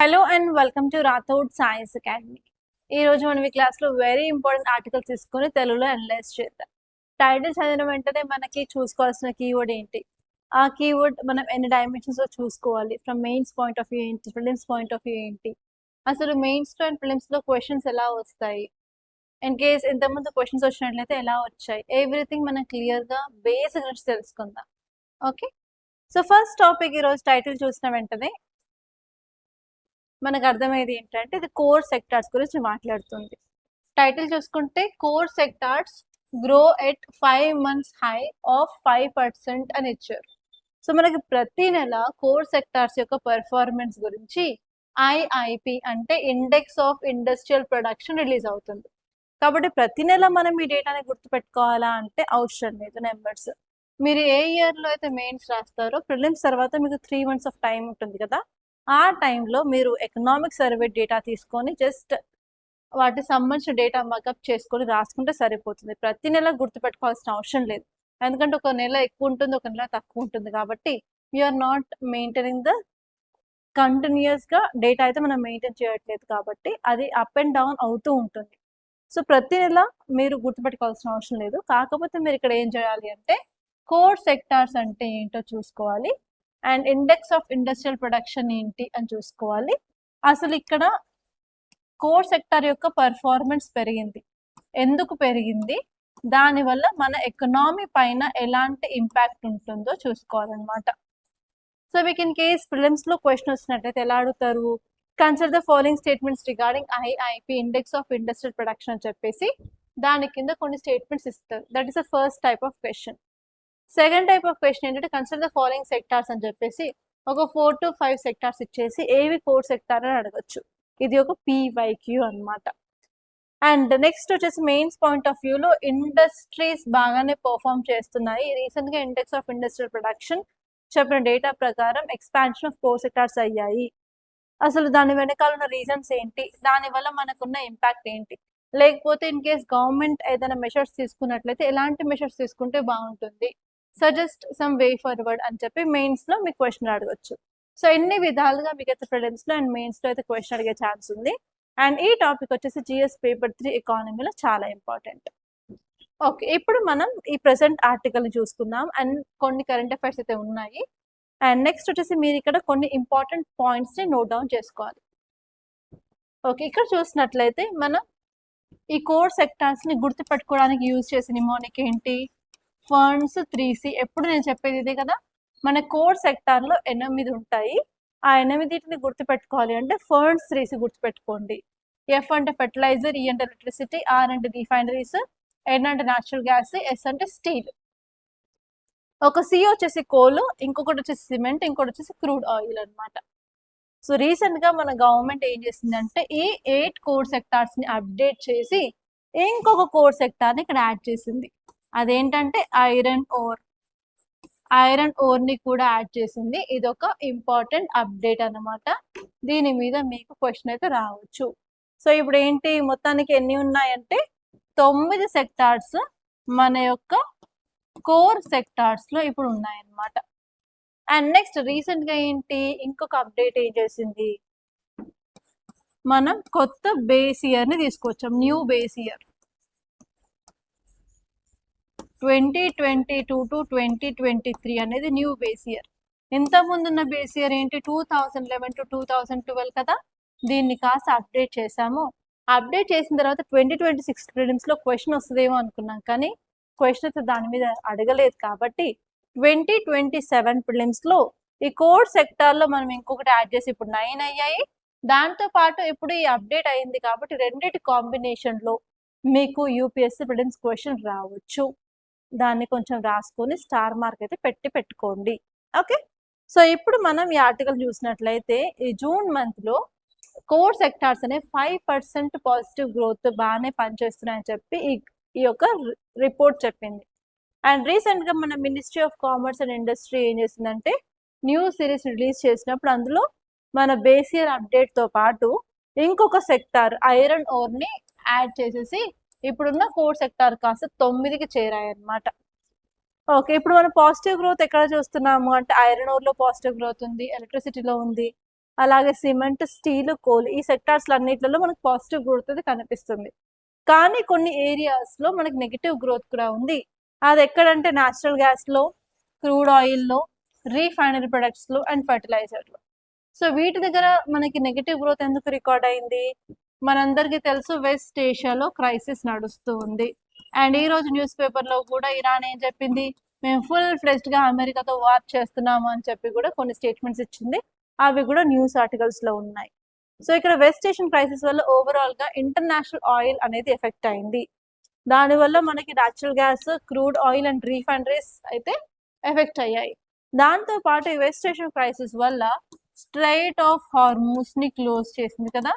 Hello and welcome to Rathod science academy. ఈ రోజు మనం ఈ క్లాస్లో వెరీ ఇంపార్టెంట్ ఆర్టికల్స్ తీసుకొని తెలుగులో అనలైజ్ చేద్దాం. టైటిల్ చదివిన వెంటనే మనకి చూసుకోవాల్సిన కీవర్డ్ ఏంటి, ఆ కీవర్డ్ మనం ఎన్ని డైమెన్షన్స్లో చూసుకోవాలి, from mains point of view ఏంటి, ప్రిలిమ్స్ పాయింట్ ఆఫ్ వ్యూ ఏంటి, అసలు మెయిన్స్లో అండ్ ప్రిలిమ్స్లో క్వశ్చన్స్ ఎలా వస్తాయి, ఇన్ కేస్ ఇంతకుముందు క్వశ్చన్స్ వచ్చినట్లయితే ఎలా వచ్చాయి, ఎవ్రీథింగ్ మనం క్లియర్గా బేస్ గురించి తెలుసుకుందాం. ఓకే, సో ఫస్ట్ టాపిక్ ఈరోజు టైటిల్ చూసిన వెంటనే మనకు అర్థమయ్యేది ఏంటంటే ఇది కోర్ సెక్టార్స్ గురించి మాట్లాడుతుంది. టైటిల్ చూసుకుంటే core sectors grow at 5 months high of 5% అని ఇచ్చారు. సో మనకి ప్రతి నెల కోర్ సెక్టార్స్ యొక్క పర్ఫార్మెన్స్ గురించి ఐఐపి అంటే index of industrial production release అవుతుంది. కాబట్టి ప్రతి నెల మనం ఈ డేటాని గుర్తుపెట్టుకోవాలా అంటే అవసరం లేదు నెంబర్స్. మీరు ఏ ఇయర్లో అయితే మెయిన్స్ రాస్తారో ప్రిలిమ్స్ తర్వాత మీకు 3 months ఆఫ్ టైం ఉంటుంది కదా, ఆ టైంలో మీరు ఎకనామిక్ సర్వే డేటా తీసుకొని జస్ట్ వాటికి సంబంధించిన డేటా మకప్ చేసుకొని రాసుకుంటే సరిపోతుంది. ప్రతి నెల గుర్తుపెట్టుకోవాల్సిన అవసరం లేదు, ఎందుకంటే ఒక నెల ఎక్కువ ఉంటుంది, ఒక నెల తక్కువ ఉంటుంది. కాబట్టి యూఆర్ నాట్ మెయింటైనింగ్ ద కంటిన్యూస్గా డేటా అయితే మనం మెయింటైన్ చేయట్లేదు, కాబట్టి అది అప్ అండ్ డౌన్ అవుతూ ఉంటుంది. సో ప్రతి నెల మీరు గుర్తుపెట్టుకోవాల్సిన అవసరం లేదు. కాకపోతే మీరు ఇక్కడ ఏం చేయాలి అంటే కోర్ సెక్టార్స్ అంటే ఏంటో చూసుకోవాలి, and index of industrial production ఏంటి అని చూసుకోవాలి. అసలు ఇక్కడ కోర్ సెక్టార్ యొక్క పర్ఫార్మెన్స్ పెరిగింది, ఎందుకు పెరిగింది, దానివల్ల మన ఎకనామీ పైన ఎలాంటి ఇంపాక్ట్ ఉంటుందో చూసుకోవాలన్నమాట. సో మీకు ఇన్ కేస్ ప్రిలిమ్స్లో క్వశ్చన్ వచ్చినట్లయితే ఎలా అడుగుతారు, consider the following statements regarding IIP index of industrial production అని చెప్పేసి దాని కింద కొన్ని స్టేట్మెంట్స్ ఇస్తారు. That is the first type of question. Second type of question ఏంటంటే కన్సిడర్ ద ఫాలోయింగ్ సెక్టార్స్ అని చెప్పేసి ఒక 4 to 5 సెక్టార్స్ ఇచ్చేసి ఏవి కోర్ సెక్టార్ అని అడగచ్చు. ఇది ఒక పీవైక్యూ అనమాట. అండ్ నెక్స్ట్ వచ్చేసి మెయిన్స్ పాయింట్ ఆఫ్ వ్యూలో ఇండస్ట్రీస్ బాగానే పర్ఫామ్ చేస్తున్నాయి. రీసెంట్గా ఇండెక్స్ ఆఫ్ ఇండస్ట్రియల్ ప్రొడక్షన్ చెప్పిన డేటా ప్రకారం ఎక్స్పాన్షన్ ఆఫ్ కోర్ సెక్టార్స్ అయ్యాయి. అసలు దాని వెనకాల ఉన్న రీజన్స్ ఏంటి, దానివల్ల మనకున్న ఇంపాక్ట్ ఏంటి, లేకపోతే ఇన్ కేస్ గవర్నమెంట్ ఏదైనా మెషర్స్ తీసుకున్నట్లయితే ఎలాంటి మెషర్స్ తీసుకుంటే బాగుంటుంది, సజెస్ట్ సమ్ వే ఫార్వర్డ్ అని చెప్పి మెయిన్స్లో మీకు క్వశ్చన్ అడగచ్చు. సో ఎన్ని విధాలుగా మీకు అయితే ప్రిలిమ్స్లో అండ్ మెయిన్స్లో అయితే క్వశ్చన్ అడిగే ఛాన్స్ ఉంది. అండ్ ఈ టాపిక్ వచ్చేసి జిఎస్ పేపర్ 3 ఎకానమీలో చాలా ఇంపార్టెంట్. ఓకే, ఇప్పుడు మనం ఈ ప్రెసెంట్ ఆర్టికల్ని చూసుకుందాం అండ్ కొన్ని కరెంట్ అఫైర్స్ అయితే ఉన్నాయి. అండ్ నెక్స్ట్ వచ్చేసి మీరు ఇక్కడ కొన్ని ఇంపార్టెంట్ పాయింట్స్ని నోట్ డౌన్ చేసుకోవాలి. ఓకే, ఇక్కడ చూసినట్లయితే మనం ఈ కోర్ సెక్టార్స్ని గుర్తుపెట్టుకోవడానికి యూజ్ చేసిన నిమోనిక్ ఏంటి, ఫండ్స్ 3C. ఎప్పుడు నేను చెప్పేది ఇదే కదా, మన కోర్ సెక్టార్లో 8 ఉంటాయి. ఆ 8ని గుర్తుపెట్టుకోవాలి అంటే ఫండ్స్ 3C గుర్తుపెట్టుకోండి. ఎఫ్ అంటే ఫెర్టిలైజర్, ఈ అంటే ఎలక్ట్రిసిటీ, ఆర్ అంటే రిఫైనరీస్, ఎన్ అంటే న్యాచురల్ గ్యాస్, ఎస్ అంటే స్టీల్. ఒక సి వచ్చేసి కోల్, ఇంకొకటి వచ్చేసి సిమెంట్, ఇంకొకటి వచ్చేసి క్రూడ్ ఆయిల్ అనమాట. సో రీసెంట్గా మన గవర్నమెంట్ ఏం చేసిందంటే ఈ 8 కోర్ సెక్టార్స్ని అప్డేట్ చేసి ఇంకొక కోర్ సెక్టార్ని ఇక్కడ యాడ్ చేసింది. అదేంటంటే ఐరన్ ఓర్. ఐరన్ ఓర్ని కూడా యాడ్ చేసింది. ఇది ఒక ఇంపార్టెంట్ అప్డేట్ అనమాట. దీని మీద మీకు క్వశ్చన్ అయితే రావచ్చు. సో ఇప్పుడు ఏంటి, మొత్తానికి ఎన్ని ఉన్నాయంటే 9 సెక్టార్స్ మన యొక్క కోర్ సెక్టార్స్లో ఇప్పుడు ఉన్నాయన్నమాట. అండ్ నెక్స్ట్ రీసెంట్గా ఏంటి, ఇంకొక అప్డేట్ ఏం చేసింది, మనం కొత్త బేస్ ఇయర్ని తీసుకొచ్చాం, న్యూ బేస్ ఇయర్ 2022 to 2023 అనేది న్యూ బేస్ ఇయర్. ఇంతకుముందున్న బేస్ ఇయర్ ఏంటి 2011 to 2012 కదా, దీన్ని కాస్త అప్డేట్ చేశాము. అప్డేట్ చేసిన తర్వాత 2026 ప్రిలిమ్స్లో క్వశ్చన్ వస్తుందేమో అనుకున్నాం, కానీ క్వశ్చన్ అయితే దాని మీద అడగలేదు. కాబట్టి 2027 ప్రిలిమ్స్లో ఈ కోర్ సెక్టార్లో మనం ఇంకొకటి యాడ్ చేసి ఇప్పుడు 9 అయ్యాయి. దాంతోపాటు ఇప్పుడు ఈ అప్డేట్ అయింది కాబట్టి రెండింటి కాంబినేషన్లో మీకు యూపీఎస్సీ ప్రిలిమ్స్ క్వశ్చన్ రావచ్చు. దాన్ని కొంచెం రాసుకొని స్టార్ మార్క్ అయితే పెట్టుకోండి. ఓకే, సో ఇప్పుడు మనం ఈ ఆర్టికల్ చూసినట్లయితే ఈ జూన్ మంత్లో కోర్ సెక్టార్స్ అనే 5% పాజిటివ్ గ్రోత్ బాగానే పనిచేస్తున్నాయని చెప్పి ఈ యొక్క రిపోర్ట్ చెప్పింది. అండ్ రీసెంట్గా మన ministry of commerce and industry ఏం చేసిందంటే న్యూ సిరీస్ రిలీజ్ చేసినప్పుడు అందులో మన బేస్ ఇయర్ అప్డేట్తో పాటు ఇంకొక సెక్టార్ ఐరన్ ఓర్ని యాడ్ చేసేసి ఇప్పుడున్న కోర్ సెక్టార్ కాస్త 9కి చేరాయన్నమాట. ఓకే, ఇప్పుడు మనం పాజిటివ్ గ్రోత్ ఎక్కడ చూస్తున్నాము అంటే ఐరన్ ఓర్లో పాజిటివ్ గ్రోత్ ఉంది, ఎలక్ట్రిసిటీలో ఉంది, అలాగే సిమెంట్, స్టీల్, కోల్ ఈ సెక్టార్స్ అన్నిట్లలో మనకు పాజిటివ్ గ్రోత్ అయితే కనిపిస్తుంది. కానీ కొన్ని ఏరియాస్లో మనకి నెగిటివ్ గ్రోత్ కూడా ఉంది. అది ఎక్కడంటే న్యాచురల్ గ్యాస్లో, క్రూడ్ ఆయిల్లో, రీఫైనరీ ప్రొడక్ట్స్లో అండ్ ఫర్టిలైజర్లో. సో వీటి దగ్గర మనకి నెగిటివ్ గ్రోత్ ఎందుకు రికార్డ్ అయింది? మనందరికీ తెలుసు వెస్ట్ ఏషియాలో క్రైసిస్ నడుస్తూ ఉంది. అండ్ ఈ రోజు న్యూస్ పేపర్లో కూడా ఇరాన్ ఏం చెప్పింది, మేము ఫుల్ ఫ్లెజ్డ్గా అమెరికాతో వార్ చేస్తున్నాము అని చెప్పి కూడా కొన్ని స్టేట్మెంట్స్ ఇచ్చింది. అవి కూడా న్యూస్ ఆర్టికల్స్లో ఉన్నాయి. సో ఇక్కడ వెస్ట్ ఏషియన్ క్రైసిస్ వల్ల ఓవరాల్గా ఇంటర్నేషనల్ ఆయిల్ అనేది ఎఫెక్ట్ అయింది. దానివల్ల మనకి natural gas, crude oil and refineries అయితే ఎఫెక్ట్ అయ్యాయి. దాంతో పాటు ఈ వెస్ట్ ఏషియన్ క్రైసిస్ వల్ల స్ట్రైట్ ఆఫ్ హార్మూస్ని క్లోజ్ చేసింది కదా.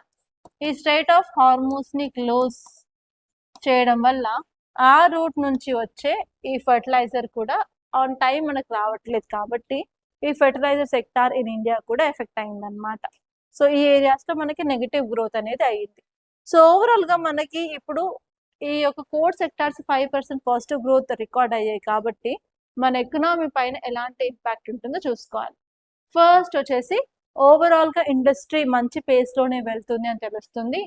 ఈ స్ట్రైట్ ఆఫ్ హార్మూస్ని క్లోజ్ చేయడం వల్ల ఆ రూట్ నుంచి వచ్చే ఈ ఫర్టిలైజర్ కూడా ఆన్ టైం మనకు రావట్లేదు. కాబట్టి ఈ ఫర్టిలైజర్ సెక్టార్ ఇన్ ఇండియా కూడా ఎఫెక్ట్ అయిందనమాట. సో ఈ ఏరియాస్లో మనకి నెగిటివ్ గ్రోత్ అనేది అయ్యింది. సో ఓవరాల్గా మనకి ఇప్పుడు ఈ యొక్క core sectors 5% positive growth record అయ్యాయి. కాబట్టి మన ఎకనామీ పైన ఎలాంటి ఇంపాక్ట్ ఉంటుందో చూసుకోవాలి. ఫస్ట్ వచ్చేసి ఓవరాల్గా ఇండస్ట్రీ మంచి పేస్లోనే వెళ్తుంది అని తెలుస్తుంది.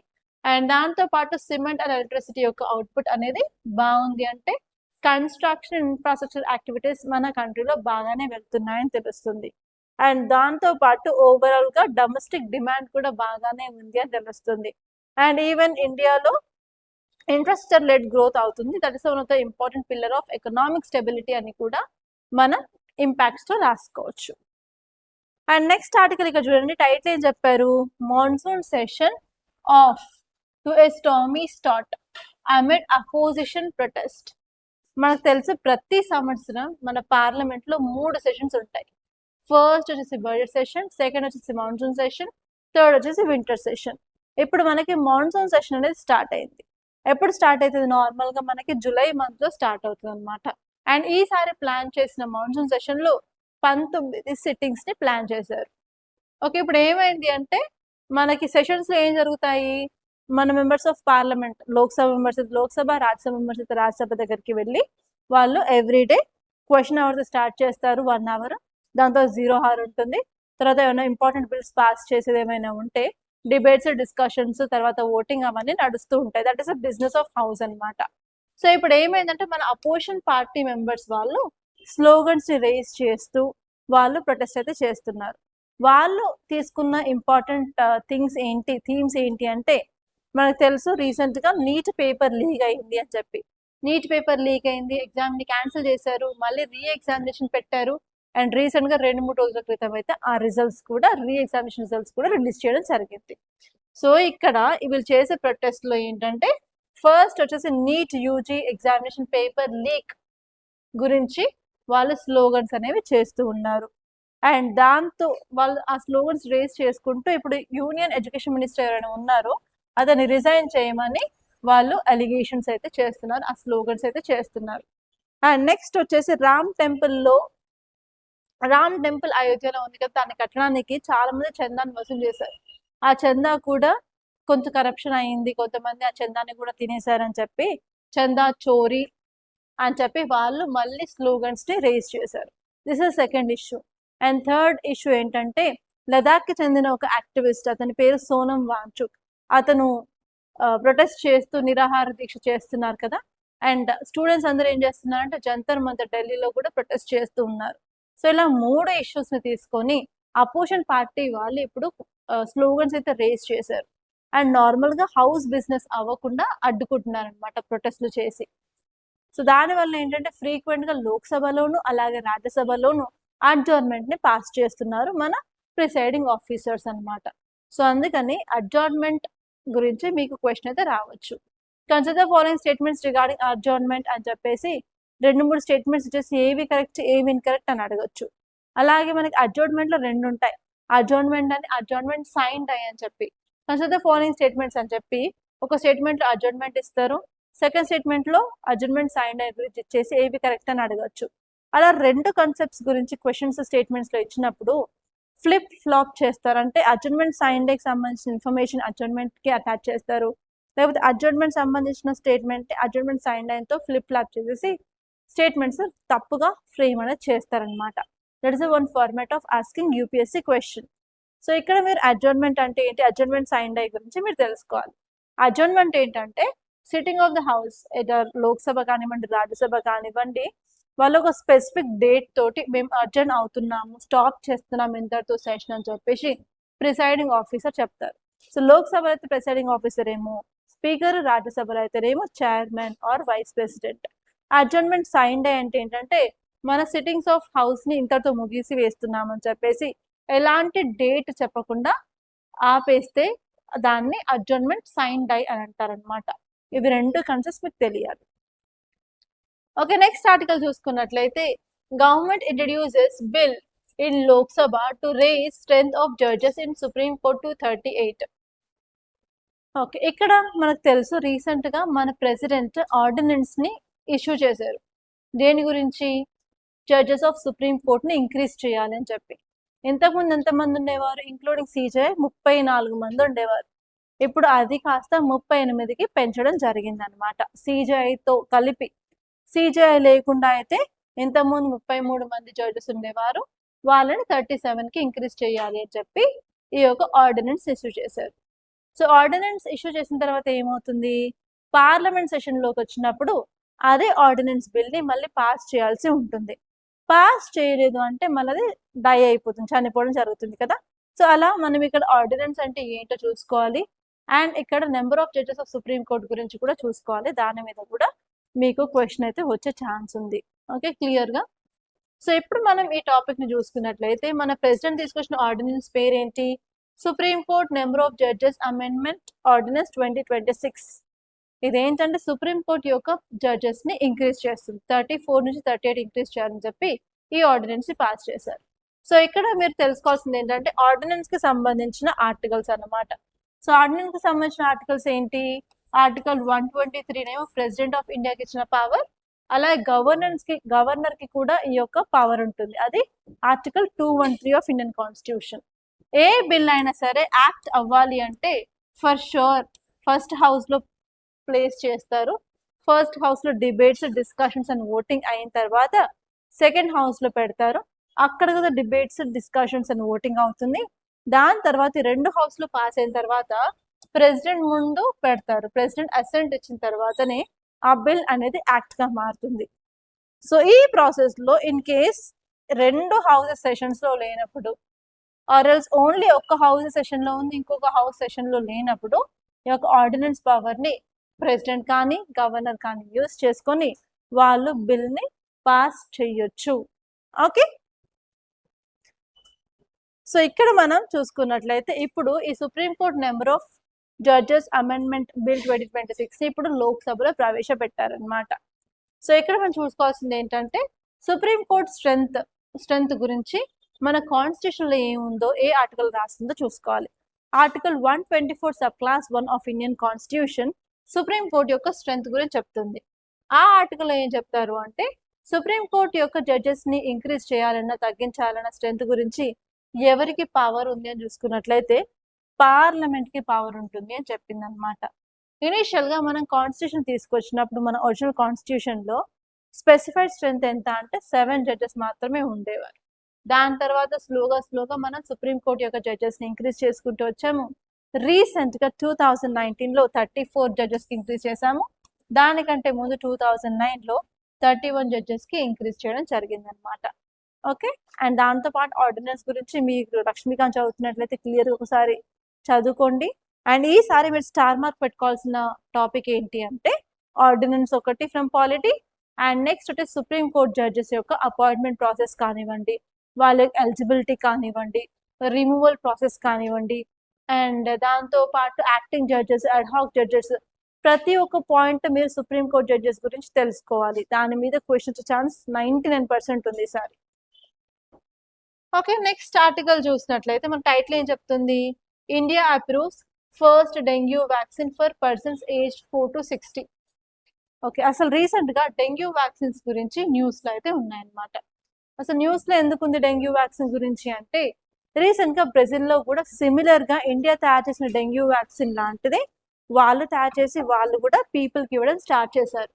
అండ్ దాంతోపాటు సిమెంట్ అండ్ ఎలక్ట్రిసిటీ యొక్క అవుట్పుట్ అనేది బాగుంది. అంటే కన్స్ట్రక్షన్ ఇన్ఫ్రాస్ట్రక్చర్ యాక్టివిటీస్ మన కంట్రీలో బాగానే వెళ్తున్నాయని తెలుస్తుంది. అండ్ దాంతోపాటు ఓవరాల్గా డొమెస్టిక్ డిమాండ్ కూడా బాగానే ఉంది అని తెలుస్తుంది. అండ్ ఈవెన్ ఇండియాలో ఇన్ఫ్రాస్ట్రక్చర్ లెడ్ గ్రోత్ అవుతుంది. That is one of the important pillar of economic stability అని కూడా మనం ఇంపాక్ట్స్తో రాసుకోవచ్చు. అండ్ నెక్స్ట్ ఆర్టికల్ ఇక్కడ చూడండి, టైటిల్ ఏం చెప్పారు, monsoon session off to A stormy start amid opposition protest. మనకు తెలుసు ప్రతి సంవత్సరం మన పార్లమెంట్లో 3 సెషన్స్ ఉంటాయి. ఫస్ట్ వచ్చేసి బడ్జెట్ సెషన్, సెకండ్ వచ్చేసి మాన్సూన్ సెషన్, థర్డ్ వచ్చేసి వింటర్ సెషన్. ఇప్పుడు మనకి మాన్సూన్ సెషన్ అనేది స్టార్ట్ అయింది. ఎప్పుడు స్టార్ట్ అవుతుంది? నార్మల్గా మనకి జూలై మంత్లో స్టార్ట్ అవుతుంది అనమాట. అండ్ ఈసారి ప్లాన్ చేసిన మాన్సూన్ సెషన్లో 19 సిట్టింగ్స్ని ప్లాన్ చేశారు. ఓకే, ఇప్పుడు ఏమైంది అంటే మనకి సెషన్స్లో ఏం జరుగుతాయి, మన members of parliament, Lok Sabha members అయితే లోక్సభ, రాజ్యసభ మెంబర్స్ అయితే రాజ్యసభ దగ్గరికి వెళ్ళి వాళ్ళు ఎవ్రీడే క్వశ్చన్ అవర్స్ స్టార్ట్ చేస్తారు 1 అవర్. దాంతో 0 అవర్ ఉంటుంది. తర్వాత ఏమైనా ఇంపార్టెంట్ బిల్స్ పాస్ చేసేది ఏమైనా ఉంటే డిబేట్స్, డిస్కషన్స్, తర్వాత ఓటింగ్ అవన్నీ నడుస్తూ ఉంటాయి. That is a business of house అనమాట. సో ఇప్పుడు ఏమైందంటే మన అపోజిషన్ పార్టీ మెంబర్స్ వాళ్ళు స్లోగన్స్ని రేస్ చేస్తూ వాళ్ళు ప్రొటెస్ట్ అయితే చేస్తున్నారు. వాళ్ళు తీసుకున్న ఇంపార్టెంట్ థీమ్స్ ఏంటి అంటే మనకు తెలుసు రీసెంట్గా నీట్ పేపర్ లీక్ అయింది అని చెప్పి. నీట్ పేపర్ లీక్ అయింది, ఎగ్జామ్ని క్యాన్సిల్ చేశారు, మళ్ళీ ఎగ్జామినేషన్ పెట్టారు. అండ్ రీసెంట్గా 2-3 రోజుల క్రితం అయితే ఆ రిజల్ట్స్ కూడా ఎగ్జామినేషన్ రిజల్ట్స్ కూడా రిలీజ్ చేయడం జరిగింది. సో ఇక్కడ వీళ్ళు చేసే ప్రొటెస్ట్లో ఏంటంటే ఫస్ట్ వచ్చేసి NEET UG examination paper leak గురించి వాళ్ళు స్లోగన్స్ అనేవి చేస్తూ ఉన్నారు. అండ్ దాంతో వాళ్ళు ఆ స్లోగన్స్ రేస్ చేసుకుంటూ ఇప్పుడు యూనియన్ ఎడ్యుకేషన్ మినిస్టర్ ఎవరైనా ఉన్నారో అతన్ని రిజైన్ చేయమని వాళ్ళు అలిగేషన్స్ అయితే చేస్తున్నారు, ఆ స్లోగన్స్ అయితే చేస్తున్నారు. అండ్ నెక్స్ట్ వచ్చేసి రామ్ టెంపుల్ అయోధ్యలో ఉంది కదా, దాన్ని కట్టడానికి చాలా మంది చందాన్ని వసూలు చేశారు. ఆ చందా కూడా కొంత కరప్షన్ అయింది, కొంతమంది ఆ చందాన్ని కూడా తినేశారని చెప్పి చందా చోరీ అని చెప్పి వాళ్ళు మళ్ళీ స్లోగన్స్ని రేస్ చేశారు. This is second issue. And third issue ఏంటంటే లదాఖ్కి చెందిన ఒక యాక్టివిస్ట్, అతని పేరు సోనం వాంగ్చుక్, అతను ప్రొటెస్ట్ చేస్తూ నిరాహార దీక్ష చేస్తున్నారు కదా. అండ్ స్టూడెంట్స్ అందరూ ఏం చేస్తున్నారంటే జంతర్ మంతర్ ఢిల్లీలో కూడా ప్రొటెస్ట్ చేస్తూ ఉన్నారు. సో ఇలా 3 ఇష్యూస్ని తీసుకొని అపోజిషన్ పార్టీ వాళ్ళు ఇప్పుడు స్లోగన్స్ అయితే రేస్ చేశారు. అండ్ నార్మల్గా హౌస్ బిజినెస్ అవ్వకుండా అడ్డుకుంటున్నారు అనమాట ప్రొటెస్ట్లు చేసి. సో దానివల్ల ఏంటంటే ఫ్రీక్వెంట్గా లోక్సభలోను అలాగే రాజ్యసభలోను అడ్జర్న్మెంట్ని పాస్ చేస్తున్నారు మన ప్రిసైడింగ్ ఆఫీసర్స్ అనమాట. సో అందుకని అడ్జర్న్మెంట్ గురించి మీకు క్వశ్చన్ అయితే రావచ్చు. Consider following statements regarding adjournment అని చెప్పేసి 2-3 స్టేట్మెంట్స్ వచ్చేసి ఏవి కరెక్ట్ ఏవి ఇన్కరెక్ట్ అని అడగచ్చు. అలాగే మనకి అడ్జర్న్మెంట్లో 2 ఉంటాయి, అడ్జర్న్మెంట్ అని, అడ్జర్న్మెంట్ సైన్డ్ అయ్యి అని చెప్పి. కన్సిడర్ ఫాలోయింగ్ స్టేట్మెంట్స్ అని చెప్పి ఒక స్టేట్మెంట్లో అడ్జర్న్మెంట్ ఇస్తారు, సెకండ్ స్టేట్మెంట్లో అడ్జర్న్మెంట్ సైన్డ్ అయ్యి గురించి ఇచ్చేసి ఏవి కరెక్ట్ అని అడగచ్చు. అలా 2 కాన్సెప్ట్స్ గురించి క్వశ్చన్స్ స్టేట్మెంట్స్లో ఇచ్చినప్పుడు ఫ్లిప్ ఫ్లాప్ చేస్తారు. అంటే అడ్జర్న్మెంట్ సైన్డ్ కి సంబంధించిన ఇన్ఫర్మేషన్ అడ్జర్న్మెంట్కి అటాచ్ చేస్తారు, లేకపోతే అడ్జర్న్మెంట్ సంబంధించిన స్టేట్మెంట్ అడ్జర్న్మెంట్ సైన్డ్ అయినతో ఫ్లిప్ ఫ్లాప్ చేసేసి స్టేట్మెంట్స్ తప్పుగా ఫ్రేమ్ అనేది చేస్తారనమాట. That is one format of asking UPSC question. So ఇక్కడ మీరు అడ్జర్న్మెంట్ అంటే ఏంటి, అడ్జర్న్మెంట్ సైన్ డై గురించి మీరు తెలుసుకోవాలి. అడ్జర్న్మెంట్ ఏంటంటే sitting of the house, either Lok Sabha కానివ్వండి రాజ్యసభ కానివ్వండి, వాళ్ళు ఒక స్పెసిఫిక్ డేట్ తోటి మేము అడ్జర్న్ అవుతున్నాము, స్టాప్ చేస్తున్నాం ఇంతటితో సెషన్ అని చెప్పేసి ప్రిసైడింగ్ ఆఫీసర్ చెప్తారు. సో లోక్సభ అయితే ప్రిసైడింగ్ ఆఫీసర్ ఏమో స్పీకర్, రాజ్యసభలో అయితేనేమో chairman or vice president. Adjournment sine die అంటే ఏంటంటే మన సిట్టింగ్స్ ఆఫ్ హౌస్ ని ఇంతటితో ముగిసి వేస్తున్నామని చెప్పేసి ఎలాంటి డేట్ చెప్పకుండా ఆపేస్తే దాన్ని అడ్జర్న్మెంట్ సైన్ డై అని అంటారనమాట. ఇవి రెండు కన్సెప్ట్స్ మీకు తెలియాలి. ఓకే, నెక్స్ట్ ఆర్టికల్ చూసుకున్నట్లయితే government introduces bill in Lok Sabha to raise strength of judges in supreme court to 38. ఓకే, ఇక్కడ మనకు తెలుసు రీసెంట్ గా మన ప్రెసిడెంట్ ఆర్డినెన్స్ ని ఇష్యూ చేశారు. దేని గురించి? జడ్జెస్ ఆఫ్ సుప్రీం కోర్ట్ ని ఇంక్రీజ్ చేయాలి అని చెప్పి. ఇంతకుముందు ఎంతమంది ఉండేవారు, ఇంక్లూడింగ్ సిజే 34 మంది ఉండేవారు. ఇప్పుడు అది కాస్త 38కి పెంచడం జరిగింది అనమాట, సిజేఐతో కలిపి. సిజేఐ లేకుండా అయితే ఇంతకుముందు 33 మంది జడ్జెస్ ఉండేవారు, వాళ్ళని 37కి ఇంక్రీజ్ చేయాలి అని చెప్పి ఈ యొక్క ఆర్డినెన్స్ ఇష్యూ చేశారు. సో ఆర్డినెన్స్ ఇష్యూ చేసిన తర్వాత ఏమవుతుంది, పార్లమెంట్ సెషన్లోకి వచ్చినప్పుడు అదే ఆర్డినెన్స్ బిల్ని మళ్ళీ పాస్ చేయాల్సి ఉంటుంది. పాస్ చేయలేదు అంటే మళ్ళీ డై అయిపోతుంది, చనిపోవడం జరుగుతుంది కదా. సో అలా మనం ఇక్కడ ఆర్డినెన్స్ అంటే ఏంటో చూసుకోవాలి, అండ్ ఇక్కడ number of judges of supreme court గురించి కూడా చూసుకోవాలి. దాని మీద కూడా మీకు క్వశ్చన్ అయితే వచ్చే ఛాన్స్ ఉంది. ఓకే, క్లియర్గా. సో ఇప్పుడు మనం ఈ టాపిక్ ని చూసుకున్నట్లయితే మన ప్రెసిడెంట్ తీసుకొచ్చిన ఆర్డినెన్స్ పేరేంటి, supreme court number of judges amendment ordinance 2026. ఇదేంటంటే సుప్రీం కోర్ట్ యొక్క జడ్జెస్ ని ఇంక్రీజ్ చేస్తుంది, 34 నుంచి 38 ఇంక్రీజ్ చేయాలని చెప్పి ఈ ఆర్డినెన్స్ ని పాస్ చేశారు. సో ఇక్కడ మీరు తెలుసుకోవాల్సింది ఏంటంటే ఆర్డినెన్స్ కి సంబంధించిన ఆర్టికల్స్ అన్నమాట. సో ఆర్డినెన్స్ కి సంబంధించిన ఆర్టికల్స్ ఏంటి, ఆర్టికల్ 123 నేమో ప్రెసిడెంట్ ఆఫ్ ఇండియాకి ఇచ్చిన పవర్, అలాగే గవర్నర్ కి కూడా ఈ యొక్క పవర్ ఉంటుంది, అది article 213 of Indian constitution. A bill అయినా సరే యాక్ట్ అవ్వాలి అంటే ఫర్ షూర్ ఫస్ట్ హౌస్ లో ప్లేస్ చేస్తారు. ఫస్ట్ హౌస్ లో డిబేట్స్, డిస్కషన్స్ అండ్ ఓటింగ్ అయిన తర్వాత సెకండ్ హౌస్ లో పెడతారు. అక్కడ కూడా డిబేట్స్, డిస్కషన్స్ అండ్ ఓటింగ్ అవుతుంది. దాని తర్వాత 2 హౌస్ లో పాస్ అయిన తర్వాత ప్రెసిడెంట్ ముందు పెడతారు. ప్రెసిడెంట్ అసెంట్ ఇచ్చిన తర్వాతనే ఆ బిల్ అనేది యాక్ట్ గా మారుతుంది. సో ఈ ప్రాసెస్ లో ఇన్ కేస్ 2 హౌసెస్ సెషన్స్ లో లేనప్పుడు, ఆర్ ఎల్స్ ఓన్లీ ఒక్క హౌస్ సెషన్ లో ఉంది, ఇంకొక హౌస్ సెషన్ లో లేనప్పుడు ఈ యొక్క ఆర్డినెన్స్ పవర్ ని ప్రెసిడెంట్ కానీ గవర్నర్ కానీ యూజ్ చేసుకొని వాళ్ళు బిల్ ని పాస్ చేయొచ్చు. ఓకే, సో ఇక్కడ మనం చూసుకున్నట్లయితే ఇప్పుడు ఈ supreme court number of judges amendment bill 2026 ఇప్పుడు లోక్సభలో ప్రవేశపెట్టారనమాట. సో ఇక్కడ మనం చూసుకోవాల్సింది ఏంటంటే సుప్రీం కోర్ట్ స్ట్రెంత్ గురించి మన కాన్స్టిట్యూషన్ లో ఏముందో, ఏ ఆర్టికల్ రాస్తుందో చూసుకోవాలి. Article 124 sub class 1 of Indian constitution supreme court యొక్క స్ట్రెంత్ గురించి చెప్తుంది. ఆ ఆర్టికల్ ఏం చెప్తారు అంటే సుప్రీం కోర్ట్ యొక్క జడ్జెస్ ని ఇంక్రీజ్ చేయాలన్నా తగ్గించాలన్న స్ట్రెంత్ గురించి ఎవరికి పవర్ ఉంది అని చూసుకున్నట్లయితే పార్లమెంట్ కి పవర్ ఉంటుంది అని చెప్పింది అనమాట. ఇనీషియల్ గా మనం కాన్స్టిట్యూషన్ తీసుకొచ్చినప్పుడు మన ఒరిజినల్ కాన్స్టిట్యూషన్ లో స్పెసిఫైడ్ స్ట్రెంత్ ఎంత అంటే 7 జడ్జెస్ మాత్రమే ఉండేవారు. దాని తర్వాత స్లోగా మనం సుప్రీం కోర్ట్ యొక్క జడ్జెస్ ని ఇంక్రీజ్ చేసుకుంటూ వచ్చాము. రీసెంట్ గా 2019 లో 34 జడ్జెస్ కి ఇంక్రీజ్ చేశాము. దానికంటే ముందు 2009 లో 31 జడ్జెస్ కి ఇంక్రీజ్ చేయడం జరిగింది అనమాట. ఓకే, అండ్ దాంతో పాటు ఆర్డినెన్స్ గురించి మీరు లక్ష్మీకాంత్ చదువుతున్నట్లయితే క్లియర్ ఒకసారి చదువుకోండి. అండ్ ఈసారి మీరు స్టార్ మార్క్ పెట్టుకోవాల్సిన టాపిక్ ఏంటి అంటే ఆర్డినెన్స్ ఒకటి ఫ్రమ్ పాలిటీ, అండ్ నెక్స్ట్ వచ్చి సుప్రీం కోర్ట్ జడ్జెస్ యొక్క అపాయింట్మెంట్ ప్రాసెస్ కానివ్వండి, వాళ్ళ ఎలిజిబిలిటీ కానివ్వండి, రిమూవల్ ప్రాసెస్ కానివ్వండి, అండ్ దాంతో పాటు యాక్టింగ్ జడ్జెస్, అడ్హాక్ జడ్జెస్, ప్రతి ఒక్క పాయింట్ మీరు సుప్రీం కోర్ట్ జడ్జెస్ గురించి తెలుసుకోవాలి. దాని మీద క్వశ్చన్ ఛాన్స్ 99% ఉంది ఈసారి. ఓకే, నెక్స్ట్ ఆర్టికల్ చూసినట్లయితే మన టైటిల్ ఏం చెప్తుంది, India approves first dengue vaccine for persons age 4 to 60. Okay, అసలు రీసెంట్ గా డెంగ్యూ వ్యాక్సిన్స్ గురించి న్యూస్ లో అయితే ఉన్నాయన్నమాట. అసలు న్యూస్ లో ఎందుకు ఉంది డెంగ్యూ వ్యాక్సిన్ గురించి అంటే రీసెంట్ గా బ్రెజిల్లో కూడా సిమిలర్ గా ఇండియా తయారు చేసిన డెంగ్యూ వ్యాక్సిన్ లాంటిది వాళ్ళు తయారు చేసి వాళ్ళు కూడా పీపుల్ కి ఇవ్వడం స్టార్ట్ చేశారు.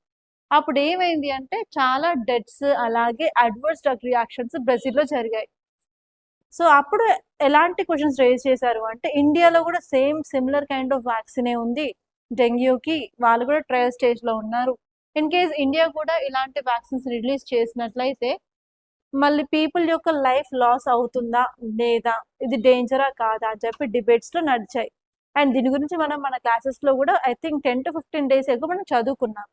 అప్పుడు ఏమైంది అంటే చాలా డెత్స్ అలాగే అడ్వర్స్ డ్రగ్ రియాక్షన్స్ బ్రెజిల్లో జరిగాయి. సో అప్పుడు ఎలాంటి క్వశ్చన్స్ రేజ్ చేశారు అంటే ఇండియాలో కూడా సేమ్ సిమిలర్ కైండ్ ఆఫ్ వ్యాక్సినే ఉంది డెంగ్యూకి, వాళ్ళు కూడా ట్రయల్ స్టేజ్లో ఉన్నారు. ఇన్ కేస్ ఇండియా కూడా ఇలాంటి వ్యాక్సిన్స్ రిలీజ్ చేసినట్లయితే మళ్ళీ పీపుల్ యొక్క లైఫ్ లాస్ అవుతుందా లేదా, ఇది డేంజరా కాదా అని చెప్పి డిబేట్స్లో నడిచాయి. అండ్ దీని గురించి మనం మన క్లాసెస్లో కూడా ఐ థింక్ 10 to 15 days ఎగో మనం చదువుకున్నాం.